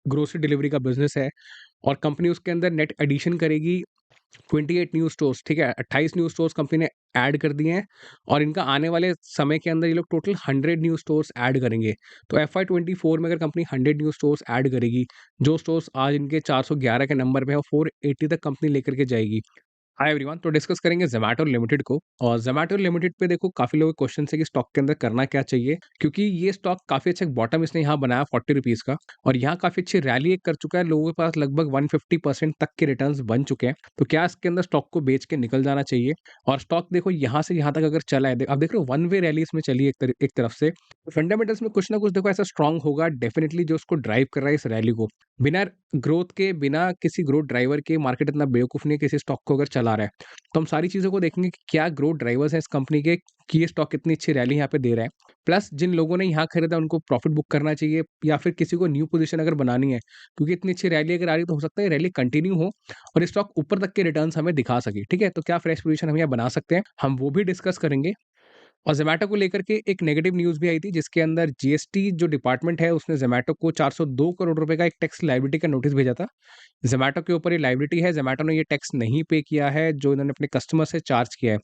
Grocery delivery का business है और कंपनी उसके अंदर नेट एडिशन करेगी 28 न्यू स्टोर्स, ठीक है? 28 न्यू स्टोर्स कंपनी ने ऐड कर दिए हैं और इनका आने वाले समय के अंदर ये लोग टोटल 100 न्यू स्टोर्स ऐड करेंगे। तो एफवाई 24 में अगर कंपनी 100 न्यू स्टोर्स ऐड करेगी, जो स्टोर्स आज इनके 411 के नंबर पे है, वो 480 तक कंपनी लेकर के जाएगी। हाय एवरीवन, तो डिस्कस करेंगे ज़ोमैटो लिमिटेड को। और ज़ोमैटो लिमिटेड पे देखो काफ़ी लोगों के क्वेश्चन है कि स्टॉक के अंदर करना क्या चाहिए, क्योंकि ये स्टॉक काफ़ी अच्छा बॉटम इसने यहाँ बनाया 40 रुपीज़ का और यहाँ काफ़ी अच्छी रैली एक कर चुका है। लोगों के पास लगभग 150% तक के रिटर्न्स बन चुके हैं। तो क्या इसके अंदर स्टॉक को बेच के निकल जाना चाहिए? और स्टॉक देखो यहाँ से यहाँ तक अगर चला है, अब देख रहे हो वन वे रैली इसमें चली है एक तरफ से। फंडामेंटल्स में कुछ ना कुछ देखो ऐसा स्ट्रांग होगा डेफिनेटली जो उसको ड्राइव कर रहा है इस रैली को। बिना ग्रोथ के, बिना किसी ग्रोथ ड्राइवर के मार्केट इतना बेवकूफ़ नहीं है किसी स्टॉक को अगर चला रहा है। तो हम सारी चीज़ों को देखेंगे कि क्या ग्रोथ ड्राइवर्स हैं इस कंपनी के कि ये स्टॉक इतनी अच्छी रैली यहाँ पे दे रहा है। प्लस जिन लोगों ने यहाँ खरीदा उनको प्रॉफिट बुक करना चाहिए या फिर किसी को न्यू पोजीशन अगर बनानी है, क्योंकि इतनी अच्छी रैली अगर आ रही है तो हो सकता है रैली कंटिन्यू हो और स्टॉक ऊपर तक के रिटर्न्स हमें दिखा सके। ठीक है? तो क्या फ्रेश पोजीशन हम यहाँ बना सकते हैं? हम वो भी डिस्कस करेंगे। और ज़ोमैटो को लेकर के एक नेगेटिव न्यूज़ भी आई थी जिसके अंदर जीएसटी जो डिपार्टमेंट है उसने ज़ोमैटो को 402 करोड़ रुपए का एक टैक्स लायबिलिटी का नोटिस भेजा था। ज़ोमैटो के ऊपर ये लायबिलिटी है, ज़ोमैटो ने ये टैक्स नहीं पे किया है जो इन्होंने अपने कस्टमर से चार्ज किया है।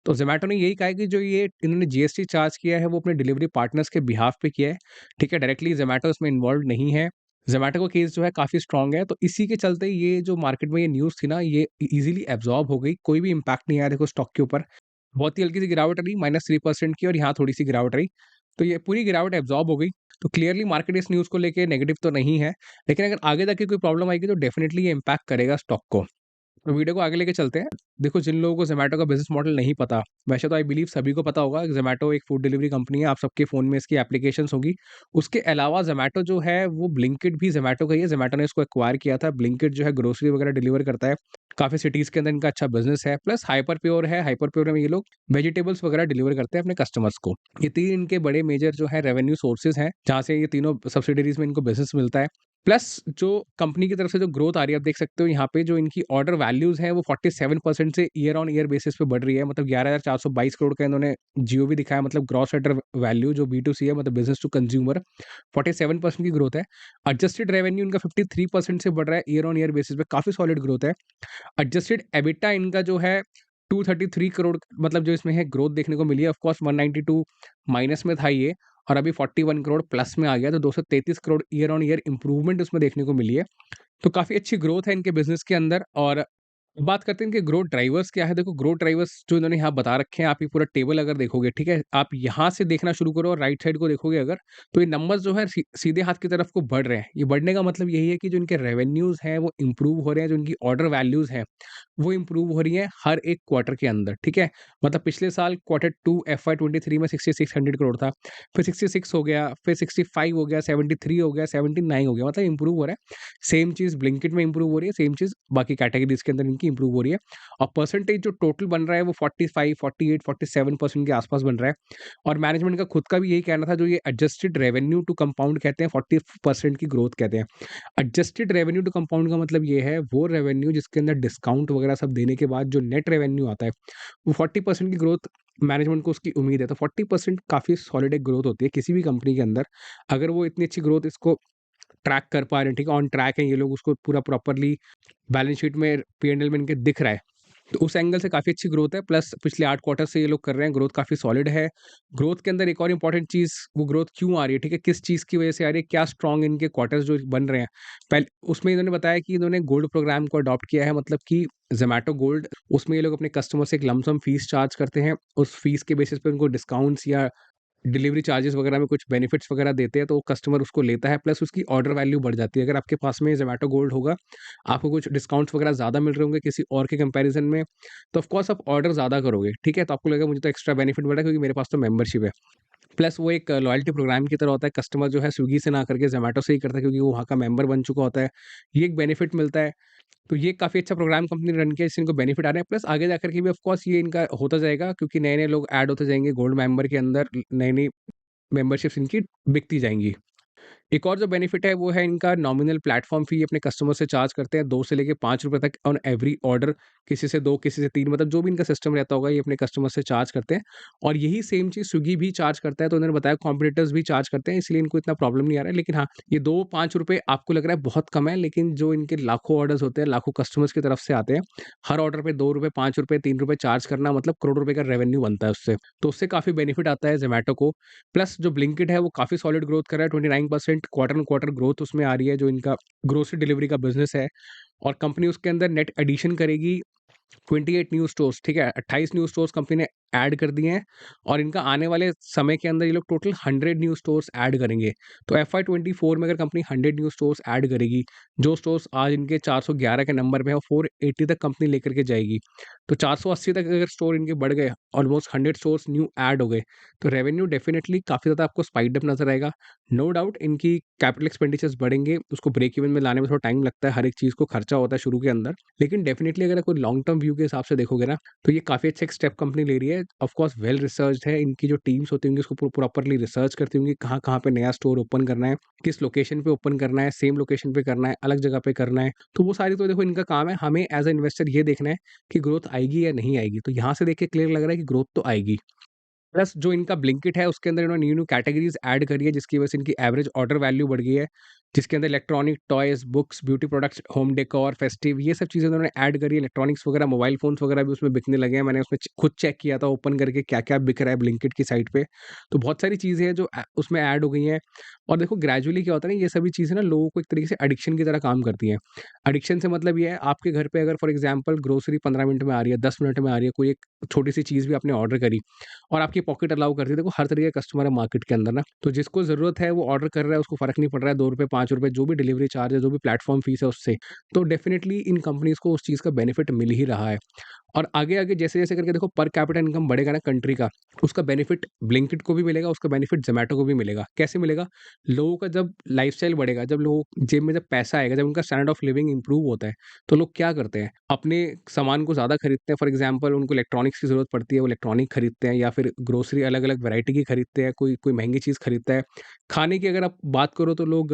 तो ज़ोमैटो ने यही कहा है कि जो ये इन्होंने जीएसटी चार्ज किया है वो अपने डिलीवरी पार्टनर्स के बिहाफ पे किया है। ठीक है? डायरेक्टली ज़ोमैटो इसमें इन्वॉल्वड नहीं है। ज़ोमैटो का केस जो है काफ़ी स्ट्रॉन्ग है, तो इसी के चलते ये जो मार्केट में ये न्यूज़ थी ना ये ईज़िली एब्ज़ॉर्ब हो गई, कोई भी इम्पैक्ट नहीं आया देखो स्टॉक के ऊपर। बहुत ही हल्की-सी गिरावट रही, -3% की और यहाँ थोड़ी-सी गिरावट रही। तो ये पूरी गिरावट एब्ज़ॉर्ब हो गई। तो क्लियरली मार्केट इस न्यूज़ को लेके नेगेटिव तो नहीं है, लेकिन अगर आगे जाके कोई प्रॉब्लम आएगी तो डेफ़िनिटली ये इम्पैक्ट करेगा स्टॉक को। तो वीडियो को आगे लेके चलते हैं। देखो जिन लोगों को ज़ोमैटो का बिज़नेस मॉडल नहीं पता, वैसे तो आई बिलीव सभी को पता होगा ज़ोमैटो एक फूड डिलीवरी कंपनी है, आप सबके फ़ोन में इसकी एप्लीकेशंस होंगी। उसके अलावा ज़ोमैटो जो है वो ब्लिंकिट भी ज़ोमैटो का ही है, ज़ोमैटो ने इसको एक्वायर किया था। ब्लिंकिट जो है ग्रोसरी वगैरह डिलीवर करता है। काफ़ी सिटीज़ के अंदर इनका अच्छा बिज़नेस है, प्लस हाइपर प्योर है, हाइपर प्योर में ये लोग वेजिटेबल्स वगैरह डिलीवर करते हैं अपने कस्टमर्स को। ये 3 इनके बड़े मेजर जो है रेवेन्यू सोर्सेज़ हैं, जहाँ से ये तीनों सब्सिडियरीज़ में इनको बिज़नेस मिलता है। प्लस जो कंपनी की तरफ से जो ग्रोथ आ रही है, आप देख सकते हो यहाँ पे जो इनकी ऑर्डर वैल्यूज़ हैं वो 47% से ईयर ऑन ईयर बेसिस पे बढ़ रही है। मतलब 11,422 करोड़ का इन्होंने जीओवी दिखाया, मतलब ग्रॉस ऑर्डर वैल्यू जो बी2सी है, मतलब बिज़नेस टू कंज्यूमर, 47% की ग्रोथ है। एडजस्टेड रेवेन्यू इनका 53% से बढ़ रहा है ईयर ऑन ईयर बेसिस पे, काफ़ी सॉलिड ग्रोथ है। एडजस्टेड एबिटा इनका जो है 233 करोड़, मतलब जो इसमें है ग्रोथ देखने को मिली है। ऑफ कोर्स 192 माइनस में था ये और अभी 41 करोड़ प्लस में आ गया, तो 233 crore year on year improvement उसमें देखने को मिली है। तो काफ़ी अच्छी ग्रोथ है इनके बिज़नेस के अंदर। और बात करते हैं इनके ग्रोथ ड्राइवर्स क्या है। देखो ग्रोथ ड्राइवर्स जो इन्होंने यहाँ बता रखे हैं, आप ये पूरा टेबल अगर देखोगे, ठीक है? आप यहाँ से देखना शुरू करो और राइट साइड को देखोगे अगर, तो ये नंबर्स जो है सीधे हाथ की तरफ को बढ़ रहे हैं। ये बढ़ने का मतलब यही है कि जो इनके रेवेन्यूज़ हैं वो इम्प्रूव हो रहे हैं, जो इनकी ऑर्डर वैल्यूज़ हैं वो इम्प्रूव हो रही हैं हर एक क्वार्टर के अंदर, ठीक है? मतलब पिछले साल क्वार्टर 2 एफवाई 23 में 6600 करोड़ था, फिर 66 हो गया, फिर 65 हो गया, 73 हो गया, 79 हो गया, मतलब इम्प्रूव हो रहा है। सेम चीज़ ब्लिंकिट में इम्प्रूव हो रही है, सेम चीज़ बाकी कैटेगरीज़ के अंदर इनकी इम्प्रूव हो रही है। और परसेंटेज जो टोटल बन रहा है वो 45, 48, 47% के आस-पास बन रहा है। और मैनेजमेंट का खुद का भी यही कहना था, जो ये एडजस्टेड रेवेन्यू टू कंपाउंड कहते हैं, 40% की ग्रोथ कहते हैं। एडजस्टेड रेवेन्यू टू कंपाउंड का मतलब ये है वो रेवेन्यू जिसके अंदर डिस्काउंट वगैरह सब देने के बाद जो नेट रेवेन्यू आता है, वो 40% की ग्रोथ मैनेजमेंट को उसकी उम्मीद है। तो 40% काफ़ी सॉलिड एक ग्रोथ होती है किसी भी कंपनी के अंदर। अगर वो इतनी अच्छी ग्रोथ इसको ट्रैक कर पा रहे हैं, ठीक है, ऑन ट्रैक हैं ये लोग, उसको पूरा प्रॉपर्ली बैलेंस शीट में पी-एंड-एल में इनके दिख रहा है। तो उस एंगल से काफ़ी अच्छी ग्रोथ है, प्लस पिछले 8 क्वार्टर से ये लोग कर रहे हैं, ग्रोथ काफ़ी सॉलिड है। ग्रोथ के अंदर एक और इम्पोर्टेंट चीज़, वो ग्रोथ क्यों आ रही है, ठीक है? किस चीज़ की वजह से आ रही है, क्या स्ट्रॉन्ग इनके क्वार्टर्स जो बन रहे हैं। उसमें इन्होंने बताया कि इन्होंने गोल्ड प्रोग्राम को अडॉप्ट किया है, मतलब कि ज़ोमैटो गोल्ड, उसमें ये लोग अपने कस्टमर से एक लमसम फीस चार्ज करते हैं। उस फीस के बेसिस पे उनको डिस्काउंट्स या डिलीवरी चार्जेस वगैरह में कुछ बेनिफिट्स वगैरह देते हैं, तो कस्टमर उसको लेता है, प्लस उसकी ऑर्डर वैल्यू बढ़ जाती है। अगर आपके पास में ज़ोमैटो गोल्ड होगा, आपको कुछ डिस्काउंट्स वगैरह ज़्यादा मिल रहे होंगे किसी और के कंपैरिज़न में, तो ऑफ कोर्स आप ऑर्डर ज़्यादा करोगे, ठीक है? तो आपको लगेगा मुझे तो एक्स्ट्रा बेनिफिट मिल रहा है क्योंकि मेरे पास तो मेंबरशिप है। प्लस वो एक लॉयल्टी प्रोग्राम की तरह होता है, कस्टमर जो है स्विगी से ना करके ज़ोमैटो से ही करता है क्योंकि वो वहाँ का मेंबर बन चुका होता है। ये एक बेनिफिट मिलता है। तो ये काफ़ी अच्छा प्रोग्राम कंपनी ने रन किया, इससे इनको बेनिफिट आ रहे हैं, प्लस आगे जाकर के भी ऑफ कोर्स ये इनका होता जाएगा क्योंकि नए-नए लोग ऐड होते जाएँगे गोल्ड मेंबर के अंदर, नई-नई मेंबरशिप्स इनकी बिकती जाएँगी। एक और जो बेनिफिट है वो है इनका नॉमिनल प्लेटफॉर्म फी अपने कस्टमर से चार्ज करते हैं 2 से लेके ₹5 तक ऑन एवरी ऑर्डर। किसी से 2 किसी से 3 मतलब जो भी इनका सिस्टम रहता होगा ये अपने कस्टमर से चार्ज करते हैं। और यही सेम चीज़ स्विगी भी चार्ज करता है, तो उन्होंने बताया कॉम्पिटिटर्स भी चार्ज करते हैं, इसलिए इनको इतना प्रॉब्लम नहीं आ रहा है। लेकिन हाँ, ये 2-5 रुपए आपको लग रहा है बहुत कम है, लेकिन जो इनके लाखों ऑर्डर्स होते हैं, लाखों कस्टमर्स की तरफ से आते हैं, हर ऑर्डर पे ₹2 ₹5 ₹3 चार्ज करना मतलब करोड़ों रुपए का रेवेन्यू बनता है उससे। तो उससे काफ़ी बेनिफिट आता है ज़ोमैटो को। प्लस जो ब्लिंकिट है वो काफ़ी सॉलिड ग्रोथ कर रहा है, 29% क्वार्टर ऑन क्वार्टर ग्रोथ उसमें आ रही है, जो इनका ग्रोसरी डिलीवरी का बिज़नेस है। और कंपनी उसके अंदर नेट एडिशन करेगी 28 न्यू स्टोर्स, ठीक है? 28 न्यू स्टोर्स कंपनी ने ऐड कर दिए हैं और इनका आने वाले समय के अंदर ये लोग टोटल 100 न्यू स्टोर्स ऐड करेंगे। तो एफवाई 24 में अगर कंपनी 100 न्यू स्टोर्स ऐड करेगी, जो स्टोर्स आज इनके 411 के नंबर पे है, वो 480 तक कंपनी लेकर के जाएगी। तो 480 तक अगर स्टोर इनके बढ़ गए, ऑलमोस्ट 100 स्टोर्स न्यू ऐड हो गए, तो रेवेन्यू डेफिनिटली काफ़ी ज़्यादा आपको स्पाइक्ड अप नज़र आएगा। नो डाउट इनकी कैपिटल एक्सपेंडिचर्स बढ़ेंगे, उसको ब्रेक इवन में लाने में थोड़ा टाइम लगता है, हर एक चीज़ को खर्चा होता है शुरू के अंदर। लेकिन डेफिनिटली अगर कोई लॉन्ग टर्म व्यू के हिसाब से देखोगे ना, तो ये काफ़ी अच्छा एक स्टेप कंपनी ले रही है। ऑफ कोर्स वेल रिसर्च्ड है, इनकी जो टीम्स होती होंगी उसको प्रॉपर्ली रिसर्च करती होंगी, कहाँ-कहाँ पे नया स्टोर ओपन करना है, किस लोकेशन पे ओपन करना है, सेम लोकेशन पे करना है, अलग जगह पे करना है। तो वो सारी तो देखो इनका काम है, हमें एज़ अ इन्वेस्टर ये देखना है कि ग्रोथ आएगी या नहीं आएगी। तो यहाँ से देख के क्लियर लग रहा है कि ग्रोथ तो आएगी। प्लस जो इनका ब्लिंकिट है उसके अंदर इन्होंने न्यू-न्यू कैटेगरीज़ ऐड करी है, जिसकी वजह से इनकी एवरेज ऑर्डर वैल्यू बढ़ गई है। जिसके अंदर electronic, toys, books, beauty products, home decor, festive ये सब चीज़ें उन्होंने ऐड करी है। इलेक्ट्रॉनिक्स वगैरह, मोबाइल फ़ोन्स वगैरह भी उसमें बिकने लगे हैं। मैंने उसमें खुद चेक किया था ओपन करके क्या-क्या बिक रहा है ब्लिंकिट की साइट पे। तो बहुत सारी चीज़ें हैं जो उसमें ऐड हो गई हैं। और देखो ग्रेजुअली क्या होता है ना, ये सभी चीज़ें ना लोगों को एक तरीके से एडिक्शन की तरह काम करती हैं। एडिक्शन से मतलब ये है, आपके घर पे अगर फॉर एग्ज़ाम्पल ग्रोसरी 15 मिनट में आ रही है, 10 मिनट में आ रही है, कोई एक छोटी-सी चीज़ भी आपने ऑर्डर करी और आपकी पॉकेट अलाउ करती है। देखो हर तरीके का कस्टमर है मार्केट के अंदर ना, तो जिसको ज़रूरत है वो ऑर्डर कर रहा है, उसको फ़र्क नहीं पड़ रहा है ₹2 ₹5 जो भी डिलीवरी चार्ज है, जो भी प्लेटफ़ॉर्म फ़ीस है उससे। तो डेफ़िनिटली इन कंपनीज़ को उस चीज़ का बेनिफिट मिल ही रहा है। और आगे-आगे जैसे-जैसे करके देखो पर कैपिटा इनकम बढ़ेगा ना कंट्री का, उसका बेनिफिट ब्लिंकिट को भी मिलेगा, उसका बेनिफिट ज़ोमैटो को भी मिलेगा। कैसे मिलेगा? लोगों का जब लाइफ़स्टाइल बढ़ेगा, जब लोग जेब में जब पैसा आएगा, जब उनका स्टैंडर्ड ऑफ लिविंग इम्प्रूव होता है, तो लोग क्या करते हैं? अपने सामान को ज़्यादा खरीदते हैं। फॉर एग्ज़ाम्पल उनको इलेक्ट्रॉनिक्स की ज़रूरत पड़ती है, वो इलेक्ट्रॉनिक खरीदते हैं या फिर ग्रोसरी अलग-अलग वैरायटी की खरीदते हैं, कोई कोई महँगी चीज़ खरीदता है। खाने की अगर आप बात करो तो लोग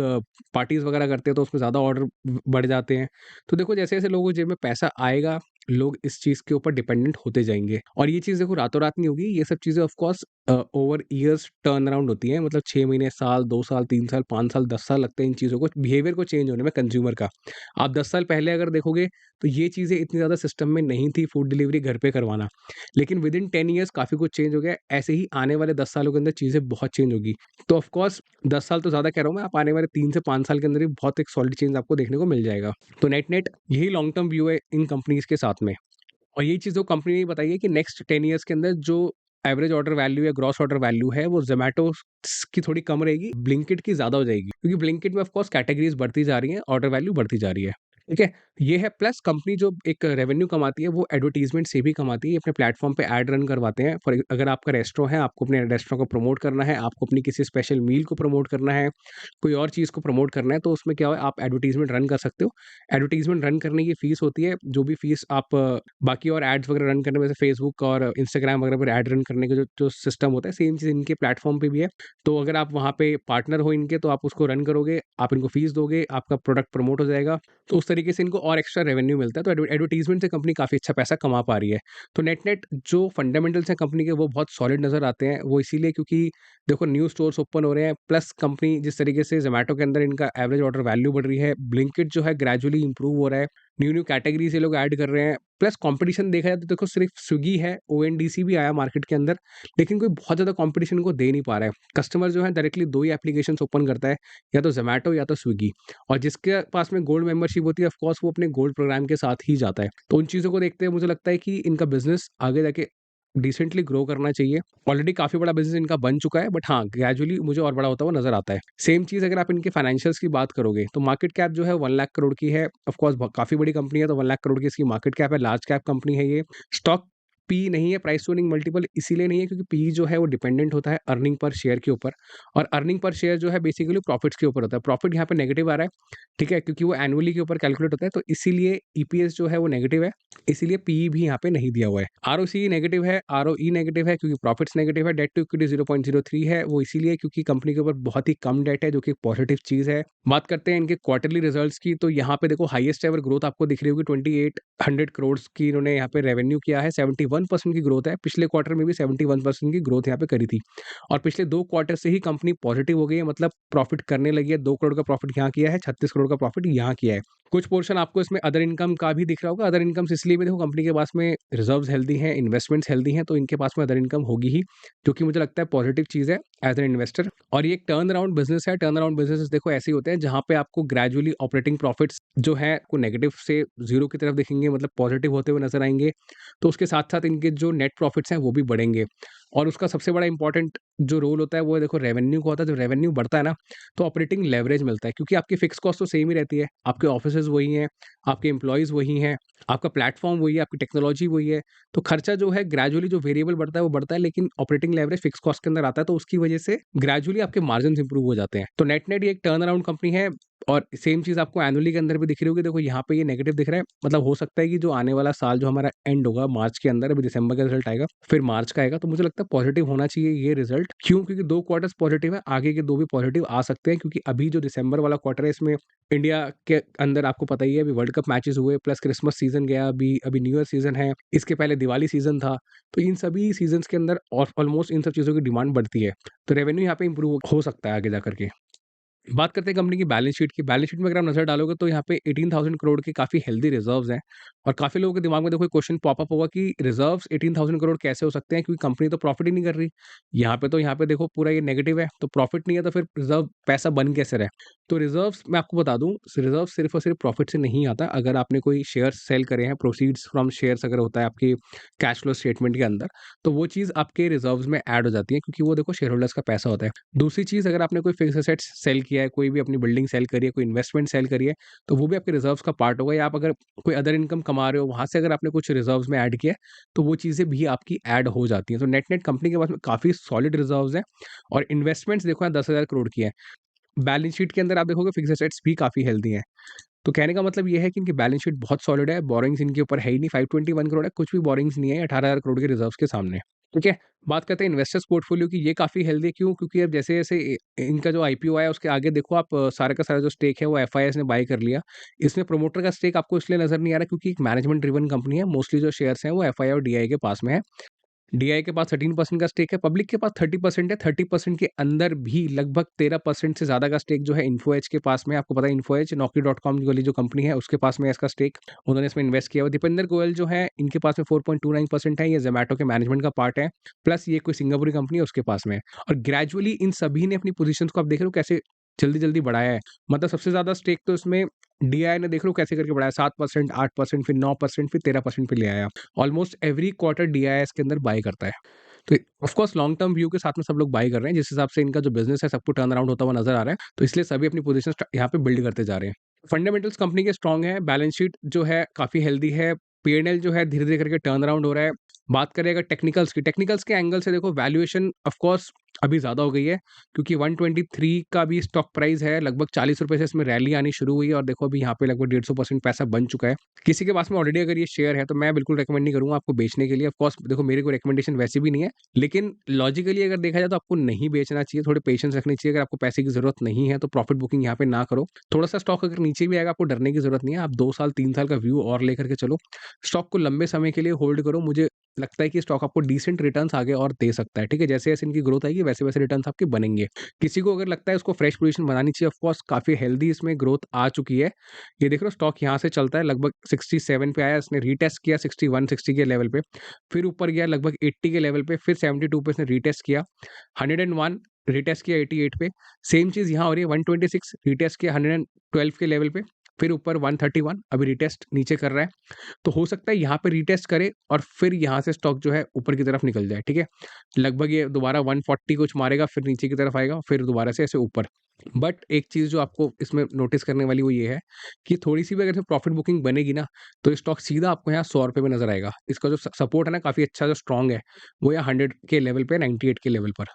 पार्टीज़ वगैरह करते हैं, तो उसमें ज़्यादा ऑर्डर बढ़ जाते हैं। तो देखो जैसे-जैसे लोगों की जेब में पैसा आएगा, लोग इस चीज़ के ऊपर डिपेंडेंट होते जाएँगे और ये चीज़ देखो रातों-रात नहीं होगी, ये सब चीज़ें of course over years turn around होती हैं, मतलब 6 महीने, साल, 2 साल, 3 साल, 5 साल, 10 साल लगते हैं इन चीज़ों को, बिहेवियर को चेंज होने में कंज़्यूमर का। आप 10 साल पहले अगर देखोगे, तो ये चीज़ें इतनी ज़्यादा सिस्टम में नहीं थी, फूड डिलीवरी घर पे करवाना। लेकिन विदिन 10 ईयर्स काफ़ी कुछ चेंज हो गया है, ऐसे ही आने वाले 10 सालों के अंदर चीज़ें बहुत चेंज होगी। तो ऑफ़ कोर्स 10 साल तो ज़्यादा कह रहा हूँ मैं, आप आने वाले 3 से 5 साल के अंदर ही बहुत एक सॉलिड चेंज आपको देखने को मिल जाएगा। तो नेट-नेट यही लॉन्ग टर्म व्यू है इन कंपनीज़ के साथ में। और यही चीज़ जो कंपनी ने बताई है कि नेक्स्ट 10 इयर्स के अंदर जो एवरेज ऑर्डर वैल्यू या ग्रॉस ऑर्डर वैल्यू है वो ज़ोमैटो की थोड़ी कम रहेगी, ब्लिंकिट की ज़्यादा हो जाएगी। क्योंकि ब्लिंकिट में ऑफ कोर्स कैटेगरीज़ बढ़ती जा रही हैं, ऑर्डर वैल्यू बढ़ती जा रही है। ठीक है? ये है प्लस कंपनी जो एक रेवेन्यू कमाती है वो एडवर्टाइज़मेंट से भी कमाती है। ये अपने प्लेटफ़ॉर्म पे ऐड रन करवाते हैं। फॉर अगर आपका रेस्टोरेंट है, आपको अपने रेस्टोरेंट को प्रमोट करना है, आपको अपनी किसी स्पेशल मील को प्रमोट करना है, कोई और चीज़ को प्रमोट करना है, तो उसमें क्या है आप एडवर्टाइज़मेंट रन कर सकते हो। एडवर्टाइज़मेंट रन करने की फ़ीस होती है, जो भी फ़ीस आप बाकी और एड्स वगैरह रन करने में, जैसे फ़ेसबुक और इंस्टाग्राम वगैरह पर ऐड रन करने का जो जो सिस्टम होता है, सेम चीज़ इनके प्लेटफ़ॉर्म पे भी है। तो अगर आप वहाँ पे पार्टनर हो इनके, तो आप उसको रन करोगे, आप इनको फ़ीस दोगे, आपका प्रोडक्ट प्रमोट हो जाएगा। तो उस तरीके से इनको और एक्स्ट्रा रेवेन्यू मिलता है, तो एडवर्टाइज़मेंट से कंपनी काफ़ी अच्छा पैसा कमा पा रही है। तो नेट-नेट जो फंडामेंटल्स हैं कंपनी के वो बहुत सॉलिड नज़र आते हैं। वो इसीलिए क्योंकि देखो न्यू स्टोर्स ओपन हो रहे हैं, प्लस कंपनी जिस तरीके से ज़ोमैटो के अंदर इनका एवरेज ऑर्डर वैल्यू बढ़ रही है, ब्लिंकिट जो है ग्रेजुअली इंप्रूव हो रहा है, न्यू-न्यू कैटेगरीज़ ये लोग ऐड कर रहे हैं, प्लस कॉम्पिटिशन देखा जाए तो देखो सिर्फ स्विगी है, ओएनडीसी भी आया मार्केट के अंदर, लेकिन कोई बहुत ज़्यादा कॉम्पिटिशन इनको दे नहीं पा रहा है। कस्टमर जो है डायरेक्टली 2 ही एप्लीकेशंस ओपन करता है, या तो ज़ोमैटो या तो स्विगी। और जिसके पास में गोल्ड मेंबरशिप होती है ऑफ कोर्स वो अपने गोल्ड प्रोग्राम के साथ ही जाता है। तो उन चीज़ों को देखते हुए मुझे लगता है कि इनका बिज़नेस आगे जाके डिसेंटली ग्रो करना चाहिए। ऑलरेडी काफ़ी बड़ा बिज़नेस इनका बन चुका है, बट हाँ, ग्रेजुअली मुझे और बड़ा होता हुआ नज़र आता है। सेम चीज़ अगर आप इनके फाइनेंशियल्स की बात करोगे, तो मार्केट कैप जो है 1 लाख करोड़ की है। ऑफ कोर्स ब काफ़ी बड़ी कंपनी है, तो 1 लाख करोड़ की इसकी मार्केट कैप है, लार्ज कैप कंपनी है ये। स्टॉक पी नहीं है, प्राइस टू अर्निंग मल्टीपल इसीलिए नहीं है क्योंकि पी जो है वो डिपेंडेंट होता है अर्निंग पर शेयर के ऊपर, और अर्निंग पर शेयर जो है बेसिकली प्रॉफिट्स के ऊपर होता है। प्रॉफिट यहाँ पे नेगेटिव आ रहा है, ठीक है? क्योंकि वो एनुअली के ऊपर कैलकुलेट होता है, तो इसीलिए ईपीएस जो है वो नेगेटिव है, इसीलिए पीई भी यहाँ पे नहीं दिया हुआ है। आरओसी नेगेटिव है, आरओई नेगेटिव है क्योंकि प्रॉफिट्स नेगेटिव है, डेट टू इक्विटी 0.03 है, वो इसीलिए क्योंकि कंपनी के ऊपर बहुत ही कम डेट है, जो कि पॉजिटिव चीज़ है। बात करते हैं इनके क्वार्टरली रिजल्ट्स की, तो यहाँ पे देखो हाईएस्ट एवर ग्रोथ आपको दिख रही होगी, 2800 करोड़ की इन्होंने यहाँ पे रेवेन्यू किया है, 71% की ग्रोथ है। पिछले क्वार्टर में भी 71% की ग्रोथ यहाँ पे करी थी, और पिछले 2 क्वार्टर से ही कंपनी पॉजिटिव हो गई है, मतलब प्रॉफिट करने लगी है। 2 करोड़ का प्रॉफिट यहाँ किया है, 36 करोड़ का प्रॉफिट यहाँ किया है। कुछ पोर्शन आपको इसमें अदर इनकम का भी दिख रहा होगा। अदर इनकम्स इसलिए भी देखो, कंपनी के पास में रिजर्व्स हेल्दी हैं, इन्वेस्टमेंट्स हेल्दी हैं, तो इनके पास में अदर इनकम होगी ही, जो कि मुझे लगता है पॉजिटिव चीज़ है एज़ एन इन्वेस्टर। और ये एक टर्न अराउंड बिज़नेस है। टर्न अराउंड बिज़नेसेस देखो ऐसे ही होते हैं जहाँ पे आपको ग्रेजुअली ऑपरेटिंग प्रॉफिट्स जो है को नेगेटिव से ज़ीरो की तरफ दिखेंगे, मतलब पॉजिटिव होते हुए नज़र आएँगे। तो उसके साथ-साथ इनके जो नेट प्रॉफिट्स हैं वो भी बढ़ेंगे, और उसका सबसे बड़ा इंपॉर्टेंट जो रोल होता है वो देखो रेवेन्यू का होता है। जब रेवेन्यू बढ़ता है ना, तो ऑपरेटिंग लेवरेज मिलता है, क्योंकि आपकी फिक्स कॉस्ट तो सेम ही रहती है, आपके ऑफिसेज़ वही हैं, आपके एम्प्लॉइज़ वही हैं, आपका प्लेटफ़ॉर्म वही है, आपकी टेक्नोलॉजी वही है। तो खर्चा जो है ग्रेजुअली जो वेरिएबल बढ़ता है वो बढ़ता है, लेकिन ऑपरेटिंग लेवरेज फिक्स कॉस्ट के अंदर आता है, तो उसकी वजह से ग्रेजुअली आपके मार्जिन्स इंप्रूव हो जाते हैं। तो नेट-नेट ये एक टर्न अराउंड कंपनी है, और सेम चीज़ आपको एनुअली के अंदर भी दिख रही होगी। देखो यहाँ पे ये नेगेटिव दिख रहा है, मतलब हो सकता है कि जो आने वाला साल जो हमारा एंड होगा मार्च के अंदर, अभी दिसंबर का रिजल्ट आएगा, फिर मार्च का आएगा, तो मुझे लगता है पॉजिटिव होना चाहिए ये रिजल्ट। क्यों? क्योंकि 2 क्वार्टर्स पॉजिटिव है, आगे के 2 भी पॉजिटिव आ सकते हैं, क्योंकि अभी जो दिसंबर वाला क्वार्टर है इसमें इंडिया के अंदर आपको पता ही है अभी वर्ल्ड कप मैचेस हुए, प्लस क्रिसमस सीजन गया, अभी अभी न्यू ईयर सीजन है, इसके पहले दिवाली सीजन था। तो इन सभी सीजन्स के अंदर और ऑलमोस्ट इन सब चीज़ों की डिमांड बढ़ती है, तो रेवेन्यू यहाँ पे इंप्रूव हो सकता है आगे जा करके। बात करते हैं कंपनी की बैलेंस शीट की। बैलेंस शीट में अगर आप नज़र डालोगे तो यहाँ पे 18,000 करोड़ के काफ़ी हेल्दी रिजर्व्स हैं, और काफ़ी लोगों के दिमाग में देखो एक क्वेश्चन पॉप अप होगा कि रिजर्व्स 18,000 करोड़ कैसे हो सकते हैं, क्योंकि कंपनी तो प्रॉफिट ही नहीं कर रही। यहाँ पे देखो पूरा ये नेगेटिव है, तो प्रॉफिट नहीं है तो फिर रिजर्व पैसा बन कैसे रहे? तो रिजर्व्स मैं आपको बता दूँ, रिजर्व सिर्फ़ और सिर्फ़ प्रॉफिट से नहीं आता। अगर आपने कोई शेयर्स सेल करे हैं, प्रोसीड्स फ्रॉम शेयर्स अगर होता है आपकी कैश फ्लो स्टेटमेंट के अंदर, तो वो चीज़ आपके रिजर्व्स में ऐड हो जाती है, क्योंकि वो देखो शेयर होल्डर्स का पैसा होता है। दूसरी चीज़, अगर आपने कोई फिक्स्ड एसेट्स सेल किया है, कोई भी अपनी बिल्डिंग सेल करी है, कोई इन्वेस्टमेंट सेल करी है, तो वो भी आपके रिजर्व्स का पार्ट होगा, या आप अगर कोई अदर इनकम कमा रहे हो, वहाँ से अगर आपने कुछ रिजर्व्स में ऐड किया है, तो वो चीज़ें भी आपकी ऐड हो जाती हैं। तो नेट-नेट कंपनी के पास में काफ़ी सॉलिड रिजर्व्स हैं, और इन्वेस्टमेंट्स देखो यहाँ 10,000 करोड़ की है। बैलेंस शीट के अंदर आप देखोगे फिक्स्ड एसेट्स भी काफ़ी हेल्दी हैं। तो कहने का मतलब ये है कि इनकी बैलेंस शीट बहुत सॉलिड है, बोरोइंग्स इनके ऊपर है ही नहीं, 521 करोड़ है, कुछ भी बोरोइंग्स नहीं है 18,000 करोड़ के रिजर्व्स के सामने। ठीक है? बात करते हैं इन्वेस्टर्स पोर्टफोलियो की, ये काफ़ी हेल्दी है, क्यों? क्योंकि अब जैसे-जैसे इनका जो आईपीओ आया उसके आगे देखो आप सारा का सारा जो स्टेक है वो एफआईआईज़ ने बाय कर लिया। इसमें प्रमोटर का स्टेक आपको इसलिए नज़र नहीं आ रहा क्योंकि एक मैनेजमेंट ड्रिवन कंपनी है, मोस्टली जो शेयर्स हैं वो एफआईआई और डीआई के पास में है। डीआई के पास 13% का स्टेक है, पब्लिक के पास 30% है, 30% के अंदर भी लगभग 13% से ज़्यादा का स्टेक जो है इन्फो एज के पास में है। आपको पता है इन्फो एज Naukri.com वाली जो कंपनी है उसके पास में है इसका स्टेक, उन्होंने इसमें इन्वेस्ट किया हुआ। दीपेंद्र गोयल जो है इनके पास में 4.29% है, ये ज़ोमैटो के मैनेजमेंट का पार्ट है, प्लस ये कोई सिंगापुरी कंपनी है उसके पास में है। और ग्रेजुअली इन सभी ने अपनी पोज़ीशंस को आप देख रहे हो कैसे जल्दी-जल्दी बढ़ाया है। मतलब सबसे ज़्यादा स्टेक तो इसमें डीआई ने देख लो कैसे करके बढ़ाया, 7%, 8%, फिर 9%, फिर 13% पे ले आया। ऑलमोस्ट एवरी क्वार्टर डीआईएस के अंदर बाय करता है। तो of course long term view के साथ में सब लोग बाय कर रहे हैं, जिस हिसाब से इनका जो बिज़नेस है सबको टर्न अराउंड होता हुआ नज़र आ रहा है, तो इसलिए सभी अपनी पोज़ीशंस यहाँ पे बिल्ड करते जा रहे हैं। फंडामेंटल्स कंपनी के स्ट्रॉन्ग है, बैलेंस शीट जो है काफ़ी हेल्दी है, पीएनएल जो है धीरे-धीरे करके टर्न अराउंड हो रहा है। बात करें अगर टेक्निकल्स के एंगल से देखो, वैल्यूएशन ऑफ कोर्स अभी ज़्यादा हो गई है, क्योंकि 123 का भी स्टॉक प्राइस है, लगभग ₹40 से इसमें रैली आनी शुरू हुई है, और देखो अभी यहाँ पे लगभग 150% पैसा बन चुका है। किसी के पास में ऑलरेडी अगर ये शेयर है तो मैं बिल्कुल रिकमेंड नहीं करूँगा आपको बेचने के लिए। ऑफ कोर्स देखो मेरी कोई रिकमेंडेशन वैसे भी नहीं है, लेकिन लॉजिकली अगर देखा जाए तो आपको नहीं बेचना चाहिए, थोड़े पेशेंस रखनी चाहिए। अगर आपको पैसे की ज़रूरत नहीं है तो प्रॉफिट बुकिंग यहाँ पे ना करो। थोड़ा-सा स्टॉक अगर नीचे भी आएगा आपको डरने की ज़रूरत नहीं है, आप 2 साल 3 साल का व्यू और लेकर के चलो। स्टॉक को लंबे समय के लिए होल्ड करो, मुझे लगता है कि स्टॉक आपको डिसेंट रिटर्न्स आगे और दे सकता है, ठीक है? जैसे-जैसे इनकी ग्रोथ आएगी वैसे-वैसे रिटर्न्स आपके बनेंगे। किसी को अगर लगता है उसको फ्रेश पोज़ीशन बनानी चाहिए, ऑफ कोर्स काफ़ी हेल्दी इसमें ग्रोथ आ चुकी है। ये देख रहे हो स्टॉक यहाँ से चलता है, लगभग 67 पे आया, इसने रीटेस्ट किया 61, 60 के लेवल पे, फिर ऊपर गया लगभग 80 के लेवल पे, फिर 72 पे इसने रीटेस्ट किया, 101 रीटेस्ट किया 88 पे, सेम चीज़ यहाँ हो रही है, 126 रीटेस्ट किया 112 के लेवल पे, फिर ऊपर 131 अभी रिटेस्ट नीचे कर रहा है, तो हो सकता है यहाँ पे रिटेस्ट करे और फिर यहाँ से स्टॉक जो है ऊपर की तरफ निकल जाए, ठीक है? लगभग ये दोबारा 140 कुछ मारेगा, फिर नीचे की तरफ आएगा, फिर दोबारा से ऐसे ऊपर। बट एक चीज़ जो आपको इसमें नोटिस करने वाली वो ये है कि थोड़ी-सी भी अगर इसमें प्रॉफिट बुकिंग बनेगी ना, तो ये स्टॉक सीधा आपको यहाँ ₹100 पे नज़र आएगा। इसका जो स सपोर्ट है ना काफ़ी अच्छा जो स्ट्रॉन्ग है, वो यहाँ 100 के लेवल पे, 98 के लेवल पर।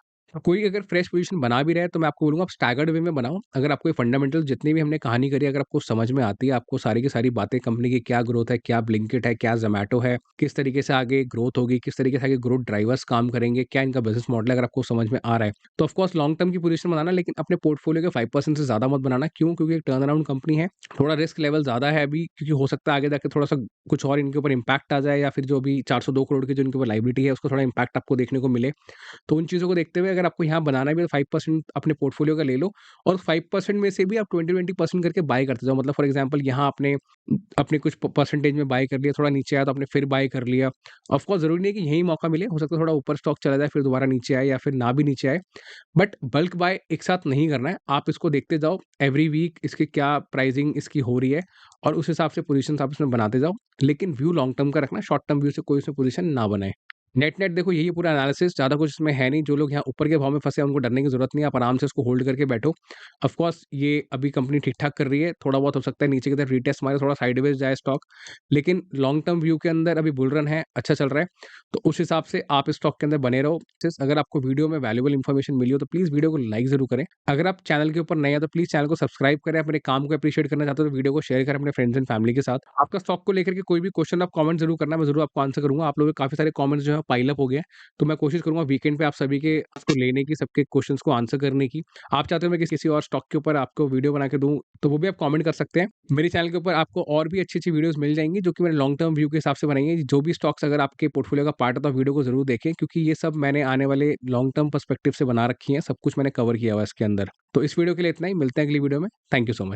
कोई अगर फ्रेश पोज़ीशन बना भी रहा है, तो मैं आपको बोलूँगा आप स्टैगर्ड वे में बनाओ। अगर आपको ये फंडामेंटल जितनी भी हमने कहानी करी है, अगर आपको समझ में आती है, आपको सारी की सारी बातें कंपनी की क्या ग्रोथ है, क्या ब्लिंकिट है, क्या ज़ोमैटो है, किस तरीके से आगे ग्रोथ होगी, किस तरीके से आगे ग्रोथ ड्राइवर्स काम करेंगे, क्या इनका बिज़नेस मॉडल है, अगर आपको समझ में आ रहा है, तो ऑफ कोर्स लॉन्ग टर्म की पोज़ीशन बनाना, लेकिन अपने पोर्टफोलियो के 5% से ज़्यादा मत बनाना। क्यों? क्योंकि एक टर्न अराउंड कंपनी है, थोड़ा रिस्क लेवल ज़्यादा है अभी, क्योंकि हो सकता है आगे जाके थोड़ा-सा कुछ और इनके ऊपर इम्पैक्ट आ जाए, या फिर जो अभी 402 करोड़ की जो इनके ऊपर लायबिलिटी है, उसका थोड़ा इम्पैक्ट आपको देखने को मिले। तो उन चीज़ों को देखते हुए अगर आपको यहाँ बनाना भी है, तो 5% अपने पोर्टफोलियो का ले लो, और 5% में से भी आप 20-20% करके बाय करते जाओ। मतलब फॉर एग्जांपल यहाँ आपने अपने कुछ परसेंटेज में बाय कर लिया, थोड़ा नीचे आया तो आपने फिर बाय कर लिया। ऑफ कोर्स ज़रूरी नहीं है कि यही मौका मिले, हो सकता है थोड़ा ऊपर स्टॉक चला जाए, फिर दोबारा नीचे आए, या फिर ना भी नीचे आए। बट बल्क बाय एक साथ नहीं करना है, आप इसको देखते जाओ एवरी वीक इसकी क्या प्राइसिंग इसकी हो रही है, और उस हिसाब से पोजीशंस आप इसमें बनाते जाओ। लेकिन व्यू लॉन्ग टर्म का रखना, शॉर्ट टर्म व्यू से कोई इसमें पोजीशन ना बनाए। नेट-नेट देखो यही है पूरा एनालिसिस, ज़्यादा कुछ इसमें है नहीं। जो लोग यहाँ ऊपर के भाव में फँसे हैं, उनको डरने की ज़रूरत नहीं है, आप आराम से इसको होल्ड करके बैठो। ऑफ कोर्स ये अभी कंपनी ठीक-ठाक कर रही है, थोड़ा बहुत हो सकता है नीचे की तरफ रीटेस्ट मारे, थोड़ा साइडवेज़ जाए स्टॉक, लेकिन लॉन्ग टर्म व्यू के अंदर अभी बुल रन है, अच्छा चल रहा है, तो उस हिसाब से आप इस स्टॉक के अंदर बने रहो। अगर आपको वीडियो में वैल्यूएबल इन्फॉर्मेशन मिली हो, तो प्लीज़ वीडियो को लाइक ज़रूर करें। अगर आप चैनल के ऊपर नए हैं, तो प्लीज़ चैनल को सब्सक्राइब करें। आप मेरे काम को एप्रिशिएट करना चाहते हो, तो वीडियो को शेयर करें अपने फ्रेंड्स एंड फैमिली के साथ। आपका स्टॉक को लेकर के कोई भी क्वेश्चन आप कमेंट ज़रूर करना, मैं ज़रूर आपको आंसर करूँगा। आप लोगों के काफ़ी सारे कमेंट्स जो है पाइल अप हो गए हैं। तो मैं कोशिश करूँगा वीकेंड पे आप सभी के उसको लेने की, सबके क्वेश्चंस को आंसर करने की। आप चाहते हो मैं किसी और स्टॉक के ऊपर आपको वीडियो बना के दूँ, तो वो भी आप कमेंट कर सकते हैं। मेरे चैनल के ऊपर आपको और भी अच्छी-अच्छी वीडियोज़ मिल जाएँगी, जो कि मैंने लॉन्ग टर्म व्यू के हिसाब से बनाई है। जो भी स्टॉक्स अगर आपके पोर्टफोलियो का पार्ट है, तो वीडियो को ज़रूर देखें, क्योंकि ये सब मैंने आने वाले लॉन्ग टर्म पर्सपेक्टिव से बना रखी हैं। सब कुछ मैंने कवर किया हुआ है इसके अंदर। तो इस वीडियो के लिए इतना ही, मिलते हैं अगली वीडियो में। Thank you so much.